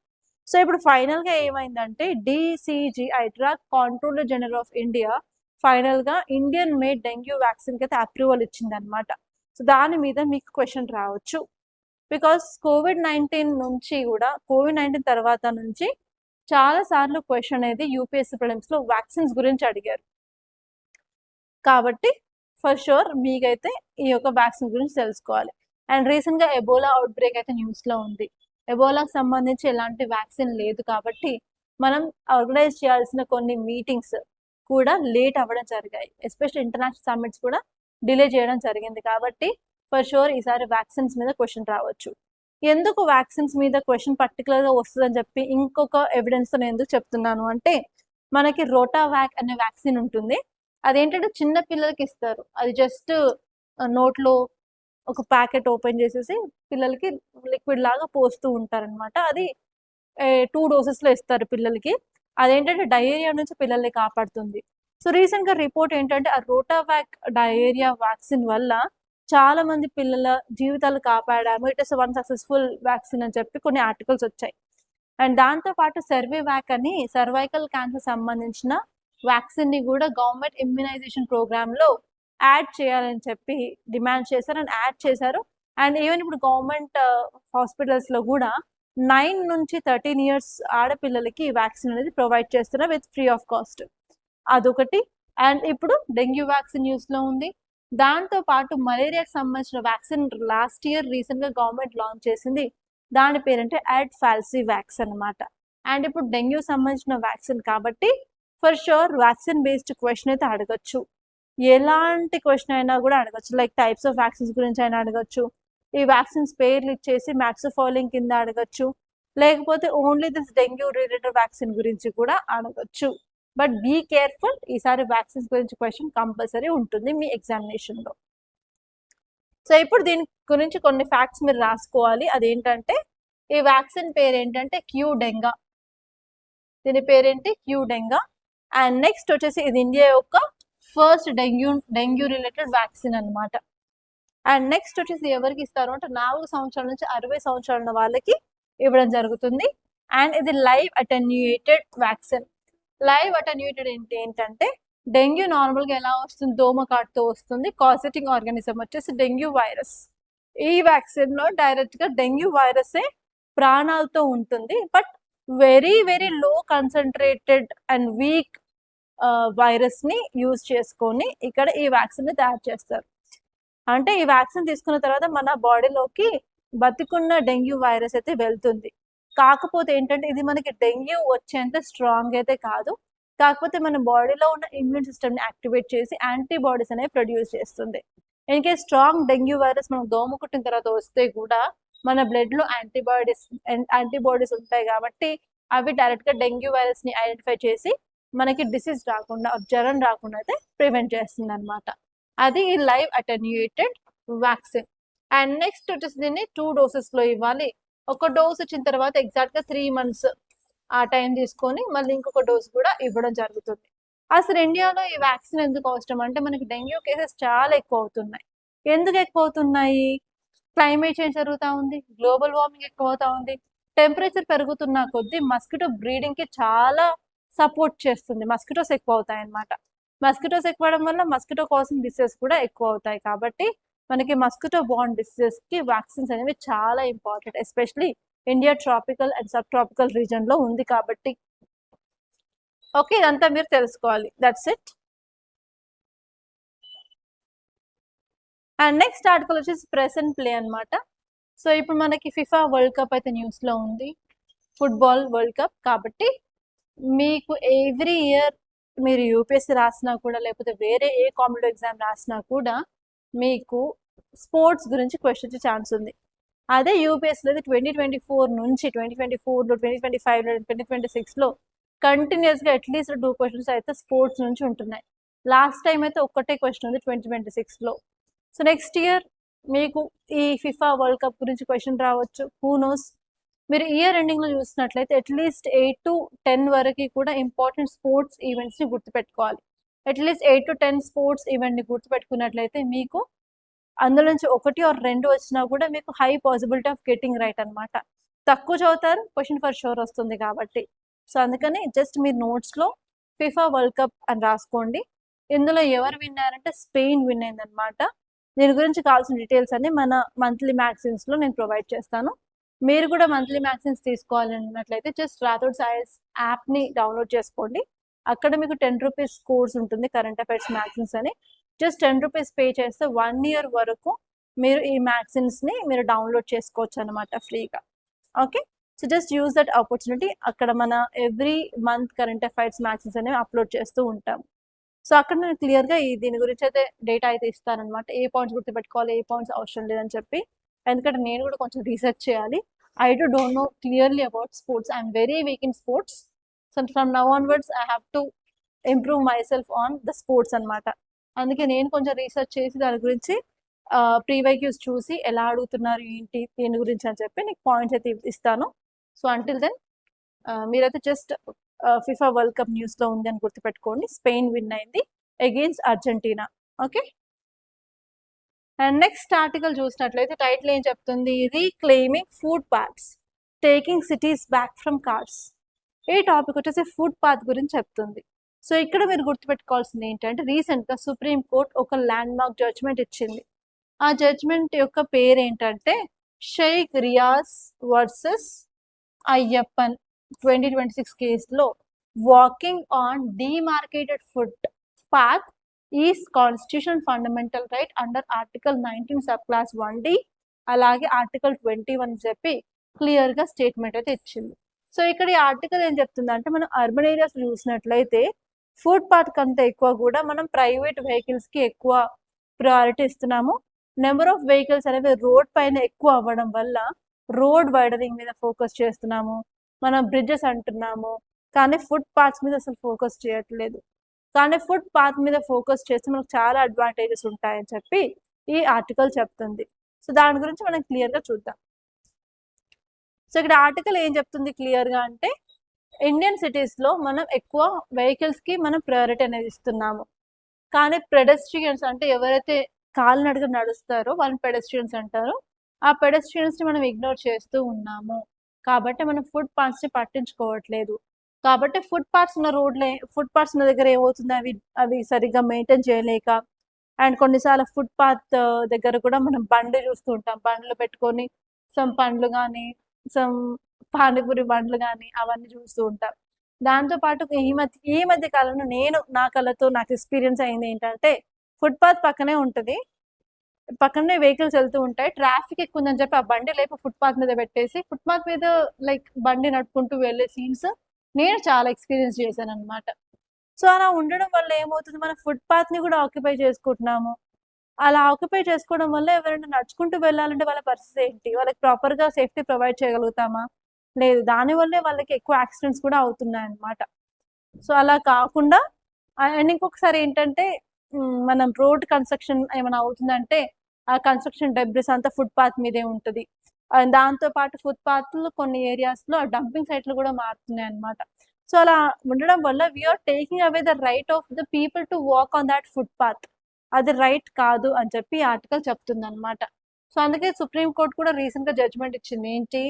సో ఇప్పుడు ఫైనల్గా ఏమైందంటే DCGI drug controller general of India ఫైనల్గా ఇండియన్ మేడ్ డెంగ్యూ వ్యాక్సిన్కి అయితే అప్రూవల్ ఇచ్చిందనమాట. సో దాని మీద మీకు క్వశ్చన్ రావచ్చు. బికాస్ COVID-19 నుంచి కూడా COVID-19 తర్వాత నుంచి చాలా సార్లు క్వశ్చన్ అనేది యూపీఎస్సీ ప్రిలిమ్స్లో వ్యాక్సిన్స్ గురించి అడిగారు. కాబట్టి ఫర్ షూర్ మీకైతే ఈ యొక్క వ్యాక్సిన్ గురించి తెలుసుకోవాలి. అండ్ రీసెంట్గా ఎబోలా అవుట్ బ్రేక్ అయితే న్యూస్లో ఉంది. ఎబోలాకు సంబంధించి ఎలాంటి వ్యాక్సిన్ లేదు కాబట్టి మనం ఆర్గనైజ్ చేయాల్సిన కొన్ని మీటింగ్స్ కూడా లేట్ అవ్వడం జరిగాయి. ఎస్పెషల్లీ ఇంటర్నేషనల్ సమ్మిట్స్ కూడా డిలే చేయడం జరిగింది. కాబట్టి ఫర్ షూర్ ఈసారి వ్యాక్సిన్స్ మీద క్వశ్చన్ రావచ్చు. ఎందుకు వ్యాక్సిన్స్ మీద క్వశ్చన్ పర్టికులర్గా వస్తుందని చెప్పి ఇంకొక ఎవిడెన్స్తో నేను ఎందుకు చెప్తున్నాను అంటే, మనకి రోటావాక్ అనే వ్యాక్సిన్ ఉంటుంది. అదేంటంటే చిన్న పిల్లలకి ఇస్తారు. అది జస్ట్ నోట్లో ఒక ప్యాకెట్ ఓపెన్ చేసేసి పిల్లలకి లిక్విడ్ లాగా పోస్తూ ఉంటారనమాట. అది 2 dosesలో ఇస్తారు పిల్లలకి. అదేంటంటే డయేరియా నుంచి పిల్లల్ని కాపాడుతుంది. సో రీసెంట్గా రిపోర్ట్ ఏంటంటే ఆ రోటావాక్ డయేరియా వ్యాక్సిన్ వల్ల చాలా మంది పిల్లల జీవితాలు కాపాడాము, it is one successful vaccine అని చెప్పి కొన్ని ఆర్టికల్స్ వచ్చాయి. అండ్ దాంతోపాటు సర్వైవాక్ అని సర్వైకల్ క్యాన్సర్ సంబంధించిన వ్యాక్సిన్ని కూడా గవర్నమెంట్ ఇమ్యునైజేషన్ ప్రోగ్రామ్లో యాడ్ చేయాలని చెప్పి డిమాండ్ చేశారు అండ్ యాడ్ చేశారు. అండ్ ఈవెన్ ఇప్పుడు గవర్నమెంట్ హాస్పిటల్స్లో కూడా 9 నుంచి 13 years ఆడపిల్లలకి వ్యాక్సిన్ అనేది ప్రొవైడ్ చేస్తున్నారు విత్ ఫ్రీ ఆఫ్ కాస్ట్. అదొకటి. అండ్ ఇప్పుడు డెంగ్యూ వ్యాక్సిన్ న్యూస్లో ఉంది. దాంతోపాటు మలేరియాకి సంబంధించిన వ్యాక్సిన్ లాస్ట్ ఇయర్ రీసెంట్గా గవర్నమెంట్ లాంచ్ చేసింది. దాని పేరంటే అడ్ఫాల్సీ వ్యాక్స్ అనమాట. అండ్ ఇప్పుడు డెంగ్యూ సంబంధించిన వ్యాక్సిన్ కాబట్టి for sure vaccine based question అయితే అడగచ్చు. ఎలాంటి క్వశ్చన్ అయినా కూడా అడగచ్చు. లైక్ టైప్స్ ఆఫ్ వ్యాక్సిన్స్ గురించి అయినా అడగచ్చు, ఈ వ్యాక్సిన్స్ పేర్లు ఇచ్చేసి మ్యాథ్స్ ఫాలోయింగ్ కింద అడగచ్చు, లేకపోతే only this dengue related vaccine గురించి కూడా అడగచ్చు. బట్ బీ కేర్ఫుల్, ఈసారి వ్యాక్సిన్స్ గురించి క్వశ్చన్ కంపల్సరీ ఉంటుంది మీ ఎగ్జామినేషన్లో. సో ఇప్పుడు దీని గురించి కొన్ని ఫ్యాక్ట్స్ మీరు రాసుకోవాలి. అదేంటంటే ఈ వ్యాక్సిన్ పేరు ఏంటంటే క్యూడెంగా. దీని పేరేంటి? క్యూడెంగా. అండ్ నెక్స్ట్ వచ్చేసి ఇది ఇండియా యొక్క ఫస్ట్ డెంగ్యూ రిలేటెడ్ వ్యాక్సిన్ అనమాట. అండ్ నెక్స్ట్ వచ్చేసి ఎవరికి ఇస్తారు అంటే 4 సంవత్సరాల నుంచి 60 సంవత్సరాల వాళ్ళకి ఇవ్వడం జరుగుతుంది. అండ్ ఇది live attenuated vaccine. Live attenuated ఏంటంటే డెంగ్యూ నార్మల్గా ఎలా వస్తుంది, దోమకాటుతో వస్తుంది. కాజిటింగ్ ఆర్గానిజం వచ్చేసి డెంగ్యూ వైరస్. ఈ వ్యాక్సిన్లో డైరెక్ట్గా డెంగ్యూ వైరసే ప్రాణాలతో ఉంటుంది. But very very low concentrated and weak వైరస్ని యూజ్ చేసుకొని ఇక్కడ ఈ వ్యాక్సిన్ని తయారు చేస్తారు. అంటే ఈ వ్యాక్సిన్ తీసుకున్న తర్వాత మన బాడీలోకి బతికున్న డెంగ్యూ వైరస్ అయితే వెళ్తుంది. కాకపోతే ఏంటంటే ఇది మనకి డెంగ్యూ వచ్చేంత స్ట్రాంగ్ అయితే కాదు. కాకపోతే మన బాడీలో ఉన్న ఇమ్యూన్ సిస్టమ్ని యాక్టివేట్ చేసి యాంటీబాడీస్ అనేవి ప్రొడ్యూస్ చేస్తుంది. In case strong dengue virus మనం దోమ కుట్టిన తర్వాత వస్తే కూడా మన బ్లడ్లో యాంటీబాడీస్ ఉంటాయి కాబట్టి అవి డైరెక్ట్గా డెంగ్యూ వైరస్ని ఐడెంటిఫై చేసి మనకి డిసీజ్ రాకుండా, జ్వరం రాకుండా అయితే ప్రివెంట్ చేస్తుంది అనమాట. అది ఈ live attenuated vaccine. And next వచ్చేసి దీన్ని 2 dosesలో ఇవ్వాలి. ఒక డోస్ వచ్చిన తర్వాత ఎగ్జాక్ట్గా 3 months ఆ టైం తీసుకొని మళ్ళీ ఇంకొక డోస్ కూడా ఇవ్వడం జరుగుతుంది. అసలు ఇండియాలో ఈ వ్యాక్సిన్ ఎందుకు అవసరం అంటే మనకి డెంగ్యూ కేసెస్ చాలా ఎక్కువ అవుతున్నాయి. ఎందుకు ఎక్కువ అవుతున్నాయి? క్లైమేట్ చేంజ్ జరుగుతూ ఉంది, గ్లోబల్ వార్మింగ్ ఎక్కువ అవుతా ఉంది, టెంపరేచర్ పెరుగుతున్న కొద్దీ మస్కిటో బ్రీడింగ్కి చాలా సపోర్ట్ చేస్తుంది. మస్కిటోస్ ఎక్కువ అవుతాయి అన్నమాట. మస్కిటోస్ ఎక్కువ అవడం వల్ల మస్కిటో కాజింగ్ డిసీజెస్ కూడా ఎక్కువ అవుతాయి. కాబట్టి మనకి మస్కిటో బార్న్ డిసీజెస్కి వ్యాక్సిన్స్ అనేవి చాలా important. Especially India tropical and sub tropical రీజన్లో ఉంది కాబట్టి. ఓకే, ఇదంతా మీరు తెలుసుకోవాలి. That's it. And next article వచ్చేసి ప్రెసెంట్ ప్లే అనమాట. సో ఇప్పుడు మనకి ఫిఫా వరల్డ్ కప్ అయితే న్యూస్లో ఉంది, ఫుట్బాల్ వరల్డ్ కప్. కాబట్టి మీకు ఎవ్రీ ఇయర్ మీరు యూపీఎస్సీ రాసినా కూడా లేకపోతే వేరే ఏ కాంపిటేటివ్ ఎగ్జామ్ రాసినా కూడా మీకు స్పోర్ట్స్ గురించి క్వశ్చన్ వచ్చే ఛాన్స్ ఉంది. అదే యూపీఎస్సీలో 2024 నుంచి 2024లో 2025లో 2026లో కంటిన్యూస్గా అట్లీస్ట్ 2 questions అయితే స్పోర్ట్స్ నుంచి ఉంటున్నాయి. లాస్ట్ టైం అయితే ఒక్కటే క్వశ్చన్ ఉంది 2026లో. సో నెక్స్ట్ ఇయర్ మీకు ఈ ఫిఫా వరల్డ్ కప్ గురించి క్వశ్చన్ రావచ్చు, హూ నోస్. మీరు ఇయర్ ఎండింగ్లో చూసినట్లయితే అట్లీస్ట్ 8 to 10 వరకు కూడా ఇంపార్టెంట్ స్పోర్ట్స్ ఈవెంట్స్ని గుర్తుపెట్టుకోవాలి. అట్లీస్ట్ 8 to 10 స్పోర్ట్స్ ఈవెంట్ని గుర్తుపెట్టుకున్నట్లయితే మీకు అందులో నుంచి 1 or 2 వచ్చినా కూడా మీకు high possibility of getting right అనమాట. తక్కువ చదువుతారు, క్వశ్చన్ ఫర్ షూర్ వస్తుంది కాబట్టి. సో అందుకని జస్ట్ మీరు నోట్స్లో ఫిఫా వరల్డ్ కప్ అని రాసుకోండి. ఇందులో ఎవరు విన్నారంటే స్పెయిన్ విన్ అయిందనమాట. దీని గురించి కావాల్సిన డీటెయిల్స్ అన్ని మన మంత్లీ మ్యాగజైన్స్లో నేను ప్రొవైడ్ చేస్తాను. మీరు కూడా మంత్లీ మ్యాగజైన్స్ తీసుకోవాలి అన్నట్లయితే జస్ట్ రాథోడ్ సాయిస్ యాప్ని డౌన్లోడ్ చేసుకోండి. అక్కడ మీకు 10 రూపీస్ కోర్స్ ఉంటుంది, కరెంట్ అఫైర్స్ మ్యాగజైన్స్ అని. జస్ట్ 10 రూపీస్ పే చేస్తే 1 year వరకు మీరు ఈ మ్యాగజైన్స్ని మీరు డౌన్లోడ్ చేసుకోవచ్చు అనమాట ఫ్రీగా. Okay, so just use that opportunity. అక్కడ మన every month current affairs magazines అనేవి అప్లోడ్ చేస్తూ ఉంటాం. సో అక్కడ నేను క్లియర్గా దీని గురించి అయితే డేటా అయితే ఇస్తానమాట. ఏ పాయింట్స్ గుర్తుపెట్టుకోవాలి, ఏ పాయింట్స్ అవసరం లేదని చెప్పి. ఎందుకంటే నేను కూడా కొంచెం రీసెర్చ్ చేయాలి. I don't know clearly about sports. I'm very weak in sports. So from now onwards I have to improve my self on the sports అనమాట. అందుకే నేను కొంచెం రీసెర్చ్ చేసి దాని గురించి ప్రీవైక్యూస్ చూసి ఎలా అడుగుతున్నారు ఏంటి దీని గురించి అని చెప్పి నీకు పాయింట్స్ అయితే ఇస్తాను. సో అంటిల్ దెన్ మీరైతే జస్ట్ ఫిఫా వరల్డ్ కప్ న్యూస్లో ఉంది అని గుర్తుపెట్టుకోండి. స్పెయిన్ విన్ అయింది against Argentina. Okay, and next article చూసినట్లయితే టైటిల్ ఏం చెప్తుంది, reclaiming food paths taking cities back from cars. ఈ టాపిక్ వచ్చేసి ఫుడ్ పాత్ గురించి చెప్తుంది. సో ఇక్కడ మీరు గుర్తుపెట్టుకోవాల్సింది ఏంటంటే రీసెంట్గా సుప్రీం కోర్ట్ ఒక ల్యాండ్ మార్క్ జడ్జ్మెంట్ ఇచ్చింది. ఆ జడ్జ్మెంట్ యొక్క పేరు ఏంటంటే షేక్ రియాజ్ వర్సెస్ అయ్యప్పన్ 2026 కేసులో walking on demarcated food path is constitution fundamental right under article 19 sub clause 1D అలాగే ఆర్టికల్ 21 చెప్పి క్లియర్గా స్టేట్మెంట్ అయితే ఇచ్చింది. సో ఇక్కడ ఈ ఆర్టికల్ ఏం చెప్తుందంటే మనం అర్బన్ ఏరియాస్ చూసినట్లయితే ఫుడ్ పాత్ కంటే ఎక్కువ కూడా మనం ప్రైవేట్ వెహికల్స్కి ఎక్కువ ప్రయారిటీ ఇస్తున్నాము. నెంబర్ ఆఫ్ వెహికల్స్ అనేవి రోడ్ పైన ఎక్కువ అవ్వడం వల్ల రోడ్ వైడనింగ్ మీద ఫోకస్ చేస్తున్నాము, మనం బ్రిడ్జెస్ అంటున్నాము, కానీ ఫుడ్ పాత్స్ మీద అసలు ఫోకస్ చేయట్లేదు. కానీ ఫుడ్ పాత్ మీద ఫోకస్ చేస్తే మనకు చాలా అడ్వాంటేజెస్ ఉంటాయని చెప్పి ఈ ఆర్టికల్ చెప్తుంది. సో దాని గురించి మనం క్లియర్గా చూద్దాం. సో ఇక్కడ ఆర్టికల్ ఏం చెప్తుంది క్లియర్గా అంటే ఇండియన్ సిటీస్లో మనం ఎక్కువ వెహికల్స్కి మనం ప్రయారిటీ అనేది ఇస్తున్నాము, కానీ పెడెస్ట్రియన్స్ అంటే ఎవరైతే కాలినడక నడుస్తారో వాళ్ళని పెడెస్ట్రియన్స్ అంటారు. ఆ పెడెస్ట్రియన్స్ని మనం ఇగ్నోర్ చేస్తూ ఉన్నాము కాబట్టి మనం ఫుడ్ పాత్స్ని పట్టించుకోవట్లేదు. కాబట్టి ఫుడ్ పాత్స్ ఉన్న దగ్గర ఏమవుతుంది, అవి సరిగ్గా మెయింటైన్ చేయలేక అండ్ కొన్నిసార్లు ఫుడ్ పాత్ దగ్గర కూడా మనం బండి చూస్తూ ఉంటాం, బండ్లు పెట్టుకొని సమ్ పండ్లు కానీ సమ్ పానీపూరి బండ్లు కానీ అవన్నీ చూస్తూ ఉంటాం. దాంతోపాటు ఈ మధ్య కాలంలో నేను నా కళ్ళతో నాకు ఎక్స్పీరియన్స్ అయింది ఏంటంటే ఫుడ్ పాత్ పక్కనే ఉంటుంది, పక్కనే వెహికల్స్ వెళ్తూ ఉంటాయి, ట్రాఫిక్ ఎక్కువ ఉందని చెప్పి ఆ బండి లేపు ఫుట్ పాత్ మీద పెట్టేసి ఫుట్ పాత్ మీద లైక్ బండి నడుపుకుంటూ వెళ్ళే సీన్స్ నేను చాలా ఎక్స్పీరియన్స్ చేశాను అనమాట. సో అలా ఉండడం వల్ల ఏమవుతుంది, మనం ఫుట్ పాత్ని కూడా ఆక్యుపై చేసుకుంటున్నాము. అలా ఆక్యుపై చేసుకోవడం వల్ల ఎవరైనా నడుచుకుంటూ వెళ్ళాలంటే వాళ్ళ పరిస్థితి ఏంటి, వాళ్ళకి ప్రాపర్గా సేఫ్టీ ప్రొవైడ్ చేయగలుగుతామా, లేదు. దానివల్లే వాళ్ళకి ఎక్కువ యాక్సిడెంట్స్ కూడా అవుతున్నాయి అన్నమాట. సో అలా కాకుండా అండ్ ఇంకొకసారి ఏంటంటే మనం రోడ్ కన్స్ట్రక్షన్ ఏమైనా అవుతుందంటే ఆ కన్స్ట్రక్షన్ డెబ్రిస్ అంతా ఫుట్ పాత్ మీదే ఉంటుంది. దాంతోపాటు ఫుట్ పాత్లు కొన్ని ఏరియాస్లో డంపింగ్ సైట్లు కూడా మారుతున్నాయి అన్నమాట. సో అలా ఉండడం వల్ల we are taking away the right of the people to walk on that footpath. అది రైట్ కాదు అని చెప్పి ఆర్టికల్ చెప్తుంది అనమాట. సో అందుకే సుప్రీం కోర్ట్ కూడా రీసెంట్గా జడ్జ్మెంట్ ఇచ్చింది ఏంటి,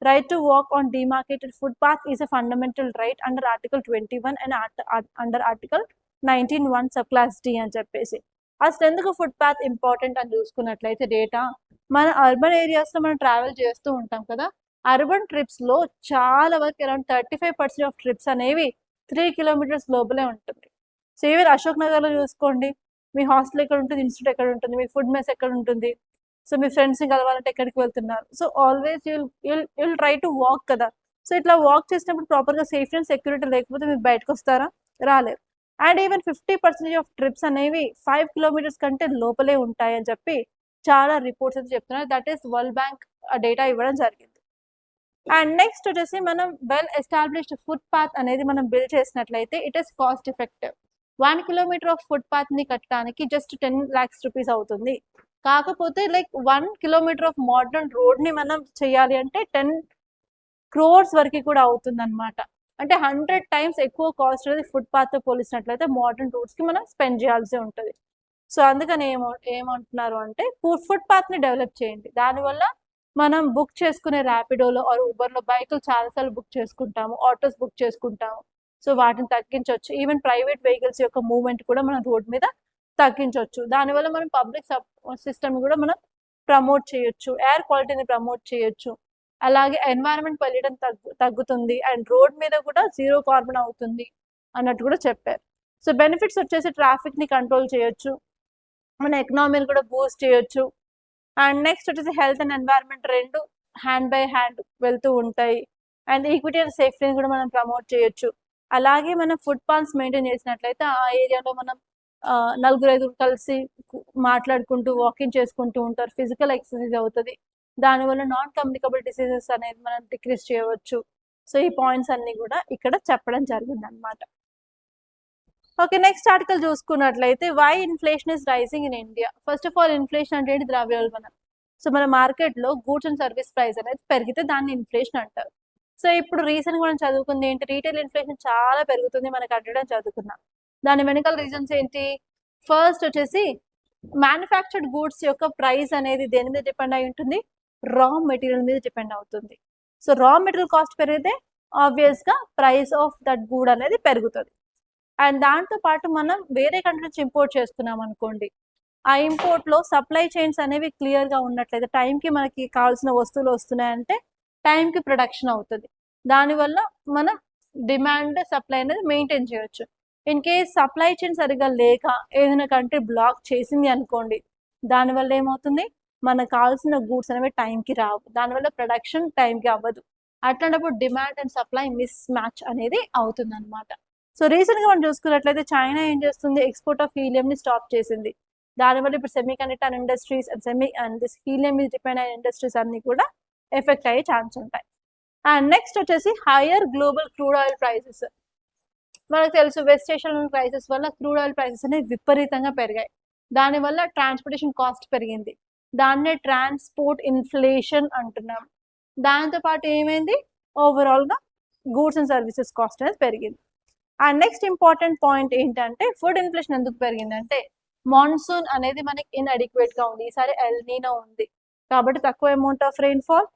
right to walk on demarcated foot path is a fundamental right under article 21 and under article 19(1) sub clause D అని చెప్పేసి. అసలు ఎందుకు ఫుట్ పాత్ ఇంపార్టెంట్ అని చూసుకున్నట్లయితే డేటా మన అర్బన్ ఏరియాస్లో మనం ట్రావెల్ చేస్తూ ఉంటాం కదా, అర్బన్ ట్రిప్స్లో చాలా వరకు అరౌండ్ 35% ఆఫ్ ట్రిప్స్ అనేవి 3 kilometers లోపలే ఉంటుంది. సో ఈవెన్ అశోక్ నగర్లో చూసుకోండి, మీ హాస్టల్ ఎక్కడ ఉంటుంది, ఇన్స్టిట్యూట్ ఎక్కడ ఉంటుంది, మీ ఫుడ్ మెస్ ఎక్కడ ఉంటుంది, సో మీ ఫ్రెండ్స్ని కలవాలంటే ఎక్కడికి వెళ్తున్నారు. So always you'll try to walk కదా. సో ఇట్లా వాక్ చేసినప్పుడు ప్రాపర్గా సేఫ్టీ అండ్ సెక్యూరిటీ లేకపోతే మీరు బయటకు వస్తారా, రాలేరు. అండ్ ఈవెన్ 50% ఆఫ్ ట్రిప్స్ అనేవి 5 kilometers కంటే లోపలే ఉంటాయి అని చెప్పి చాలా రిపోర్ట్స్ అయితే చెప్తున్నారు. That is world bank data ఇవ్వడం జరిగింది. అండ్ నెక్స్ట్ వచ్చేసి మనం వెల్ ఎస్టాబ్లిష్డ్ ఫుట్ పాత్ అనేది మనం బిల్డ్ చేసినట్లయితే it is cost effective. 1 kilometre of footpath ని కట్టడానికి జస్ట్ 10 lakhs రూపీస్ అవుతుంది. కాకపోతే like 1 kilometre of modern road ని మనం చేయాలి అంటే 10 crores వరకు కూడా అవుతుంది అనమాట. అంటే 100 times ఎక్కువ కాస్ట్ అనేది ఫుట్పాత్ తో పోలిసినట్లయితే మోడర్న్ రోడ్స్ కి మనం స్పెండ్ చేయాల్సి ఉంటుంది. సో అందుకని ఏమంటున్నారు అంటే ఫుట్పాత్ ని డెవలప్ చేయండి. దానివల్ల మనం బుక్ చేసుకునే ర్యాపిడోలో ఆర్ ఊబర్లో బైకులు చాలాసార్లు బుక్ చేసుకుంటాము, ఆటోస్ బుక్ చేసుకుంటాము. సో వాటిని తగ్గించవచ్చు. ఈవెన్ ప్రైవేట్ వెహికల్స్ యొక్క మూవ్మెంట్ కూడా మనం రోడ్ మీద తగ్గించవచ్చు. దానివల్ల మనం పబ్లిక్ సిస్టమ్ కూడా మనం ప్రమోట్ చేయొచ్చు, ఎయిర్ క్వాలిటీని ప్రమోట్ చేయొచ్చు. అలాగే ఎన్వైరన్మెంట్ పొల్యూషన్ తగ్గుతుంది అండ్ రోడ్ మీద కూడా 0 కార్బన్ అవుతుంది అన్నట్టు కూడా చెప్పారు. సో బెనిఫిట్స్ వచ్చేసి ట్రాఫిక్ ని కంట్రోల్ చేయొచ్చు, మన ఎకనామీని కూడా బూస్ట్ చేయొచ్చు. అండ్ నెక్స్ట్ వచ్చేసి హెల్త్ అండ్ ఎన్వైరన్మెంట్ రెండు హ్యాండ్ బై హ్యాండ్ వెళ్తూ ఉంటాయి. అండ్ ఈక్విటీ అండ్ సేఫ్టీని కూడా మనం ప్రమోట్ చేయొచ్చు. అలాగే మనం ఫుడ్ పాత్స్ మెయింటైన్ చేసినట్లయితే ఆ ఏరియాలో మనం 4-5 కలిసి మాట్లాడుకుంటూ వాకింగ్ చేసుకుంటూ ఉంటారు, ఫిజికల్ ఎక్సర్సైజ్ అవుతుంది. దానివల్ల నాన్ కమ్యూనికబుల్ డిసీజెస్ అనేది మనం డిక్రీజ్ చేయవచ్చు. సో ఈ పాయింట్స్ అన్ని కూడా ఇక్కడ చెప్పడం జరిగింది అనమాట. ఓకే, నెక్స్ట్ ఆర్టికల్ చూసుకున్నట్లయితే why inflation is rising in India. First of all inflation అంటే ఏంటి? ద్రవ్యోల్బణం. సో మన మార్కెట్లో గూడ్స్ అండ్ సర్వీస్ ప్రైస్ అనేది పెరిగితే దాన్ని ఇన్ఫ్లేషన్ అంటారు. సో ఇప్పుడు రీసెంట్గా మనం చదువుకుంది ఏంటి? రీటైల్ ఇన్ఫ్లేషన్ చాలా పెరుగుతుంది మనకు అడ్డడం చదువుకున్నాం. దాని వెనకాల రీజన్స్ ఏంటి? ఫస్ట్ వచ్చేసి మ్యానుఫ్యాక్చర్డ్ గూడ్స్ యొక్క ప్రైస్ అనేది దేని మీద డిపెండ్ అయి ఉంటుంది? రా మెటీరియల్ మీద డిపెండ్ అవుతుంది. సో రా మెటీరియల్ కాస్ట్ పెరిగితే ఆబ్వియస్గా ప్రైస్ ఆఫ్ దట్ గూడ్ అనేది పెరుగుతుంది. అండ్ దాంతో పాటు మనం వేరే కంట్రీ నుంచి ఇంపోర్ట్ చేస్తున్నాం అనుకోండి, ఆ ఇంపోర్ట్లో సప్లై చైన్స్ అనేవి క్లియర్గా ఉన్నట్లయితే టైంకి మనకి కావాల్సిన వస్తువులు వస్తున్నాయంటే టైంకి ప్రొడక్షన్ అవుతుంది. దానివల్ల మనం డిమాండ్ సప్లై అనేది మెయింటైన్ చేయొచ్చు. ఇన్ కేస్ సప్లై చైన్ సరిగా లేక ఏదైనా కంట్రీ బ్లాక్ చేసింది అనుకోండి, దానివల్ల ఏమవుతుంది? మనకు కావాల్సిన గూడ్స్ అనేవి టైంకి రావు, దానివల్ల ప్రొడక్షన్ టైంకి అవ్వదు. అట్లాంటప్పుడు demand and supply miss match అనేది అవుతుంది అనమాట. సో రీసెంట్గా మనం చూసుకున్నట్లయితే చైనా ఏం చేస్తుంది? ఎక్స్పోర్ట్ ఆఫ్ హీలియంని స్టాప్ చేసింది. దానివల్ల ఇప్పుడు semi conductor industries and this helium మీద డిపెండ్ అయిన ఇండస్ట్రీస్ అన్ని కూడా ఎఫెక్ట్ అయ్యే ఛాన్స్ ఉంటాయి. అండ్ నెక్స్ట్ వచ్చేసి higher global crude oil prices. మనకు తెలుసు వెస్ట్ ఏషియన్ క్రైసిస్ వల్ల క్రూడ్ ఆయిల్ ప్రైసెస్ అనేవి విపరీతంగా పెరిగాయి. దానివల్ల ట్రాన్స్పోర్టేషన్ కాస్ట్ పెరిగింది. దాన్నే ట్రాన్స్పోర్ట్ ఇన్ఫ్లేషన్ అంటున్నాం. దాంతోపాటు ఏమైంది? ఓవరాల్గా గూడ్స్ అండ్ సర్వీసెస్ కాస్ట్ అనేది పెరిగింది. అండ్ నెక్స్ట్ ఇంపార్టెంట్ పాయింట్ ఏంటంటే ఫుడ్ ఇన్ఫ్లేషన్ ఎందుకు పెరిగిందంటే మాన్సూన్ అనేది మనకి ఇన్అడిక్వేట్గా ఉంది. ఈసారి ఎల్ నీనో ఉంది కాబట్టి తక్కువ అమౌంట్ ఆఫ్ రెయిన్ఫాల్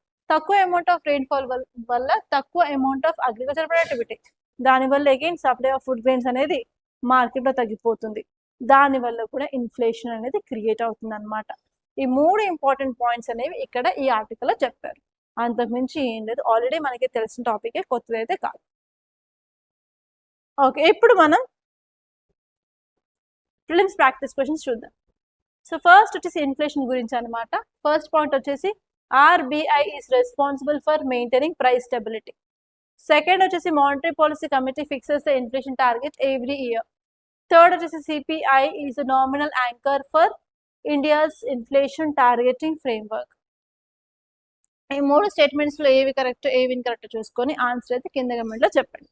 వల్ల తక్కువ అమౌంట్ ఆఫ్ అగ్రికల్చర్ ప్రొడక్టివిటీ. దానివల్ల again supply of food grains అనేది మార్కెట్లో తగ్గిపోతుంది. దానివల్ల కూడా ఇన్ఫ్లేషన్ అనేది క్రియేట్ అవుతుంది అనమాట. ఈ 3 ఇంపార్టెంట్ పాయింట్స్ అనేవి ఇక్కడ ఈ ఆర్టికల్లో చెప్పారు. అంతకుమించి ఏం లేదు, ఆల్రెడీ మనకి తెలిసిన టాపికే, కొత్తదైతే కాదు. ఓకే, ఇప్పుడు మనం ప్రిలిమ్స్ ప్రాక్టీస్ క్వశ్చన్స్ చూద్దాం. సో ఫస్ట్ వచ్చేసి ఇన్ఫ్లేషన్ గురించి అనమాట. ఫస్ట్ పాయింట్ వచ్చేసి RBI is responsible for maintaining price stability. Second వచ్చేసి monetary policy committee fixes the inflation target every year. Third వచ్చేసి CPI is a nominal anchor for India's inflation targeting framework. ఈ 3 స్టేట్మెంట్స్లో ఏవి correct ఏవి incorrect చూసుకొని answer అయితే కింద కమెంట్లో చెప్పండి.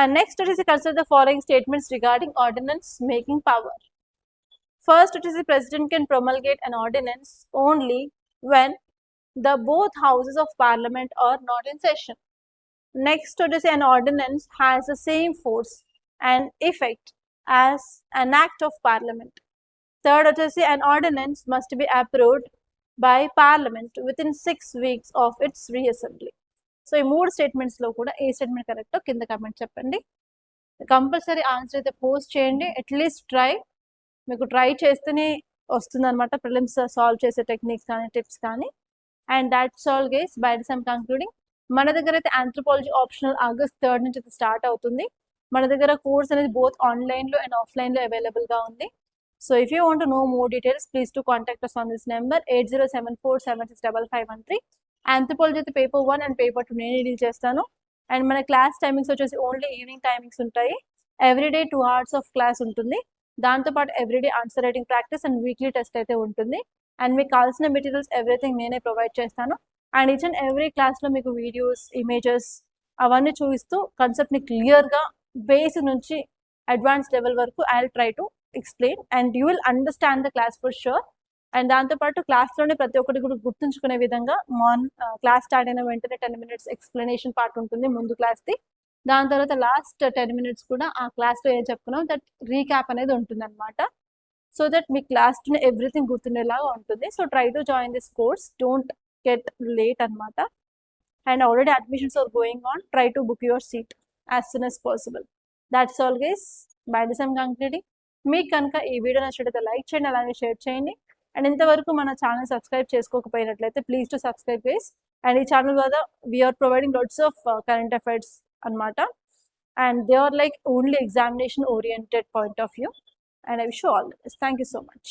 అండ్ నెక్స్ట్ వచ్చేసి consider the following statements regarding ordinance making power. First వచ్చేసి president can promulgate an ordinance only when the both houses of parliament are not in session. Next వచ్చేసి an ordinance has the same force and effect as an act of parliament. Third వచ్చేసి an ordinance must be approved by parliament within 6 weeks of its reassembly. So ఈ 3 స్టేట్మెంట్స్లో కూడా ఏ statement కరెక్టో కింద comment చెప్పండి. Compulsory answer అయితే post చేయండి. At least మీకు try చేస్తేనే వస్తుంది అనమాట ప్రిలిమ్స్ సాల్వ్ చేసే టెక్నిక్స్ కానీ టిప్స్ కానీ. And that's all guys. By this I'm concluding. మన దగ్గర అయితే ఆంథ్రోపాలజీ ఆప్షనల్ August 3rd నుంచి అయితే స్టార్ట్ అవుతుంది. మన దగ్గర కోర్స్ అనేది బోత్ ఆన్లైన్లో అండ్ ఆఫ్లైన్లో అవైలబుల్గా ఉంది. So if you want to know more details please to contact us on this number 8074765553. Anthropology అయితే పేపర్ 1 అండ్ పేపర్ 2 నేనే డీల్ చేస్తాను. అండ్ మన క్లాస్ టైమింగ్స్ వచ్చేసి ఓన్లీ ఈవినింగ్ టైమింగ్స్ ఉంటాయి. ఎవ్రీడే 2 hours ఆఫ్ క్లాస్ ఉంటుంది. దాంతోపాటు everyday answer writing practice and weekly test అయితే ఉంటుంది. అండ్ మీకు కావాల్సిన మెటీరియల్స్ ఎవ్రీథింగ్ నేనే ప్రొవైడ్ చేస్తాను. అండ్ ఈచ్ అండ్ ఎవ్రీ క్లాస్లో మీకు వీడియోస్, ఇమేజెస్ అవన్నీ చూపిస్తూ కాన్సెప్ట్ని క్లియర్గా బేస్ నుంచి అడ్వాన్స్ లెవెల్ వరకు I will try to explain and you will understand the class for sure. And దాంతోపాటు క్లాస్లోనే ప్రతి ఒక్కటి కూడా గుర్తుంచుకునే విధంగా క్లాస్ స్టార్ట్ అయిన వెంటనే 10 minutes ఎక్స్ప్లెనేషన్ పార్ట్ ఉంటుంది ముందు క్లాస్ది. దాని తర్వాత లాస్ట్ 10 minutes కూడా ఆ క్లాస్లో ఏం చెప్పుకున్నాం దట్ రీక్యాప్ అనేది ఉంటుంది అనమాట. సో దట్ మీ క్లాస్లో ఎవ్రీథింగ్ గుర్తుండేలాగా ఉంటుంది. So try to join this course, don't get late అనమాట. And already admissions are going on, try to book your seat as soon as possible. That's all guys, by this I'm concluding. మీకు కనుక ఈ video నచ్చినట్లయితే like చేయండి, అలాగే share చేయండి. And ఇంతవరకు మన ఛానల్ సబ్స్క్రైబ్ చేసుకోకపోయినట్లయితే please to subscribe guys. And ఈ ఛానల్ ద్వారా we are providing lots of current affairs అనమాట. And they are like only examination oriented point of view. And I wish you all the best. Thank you so much.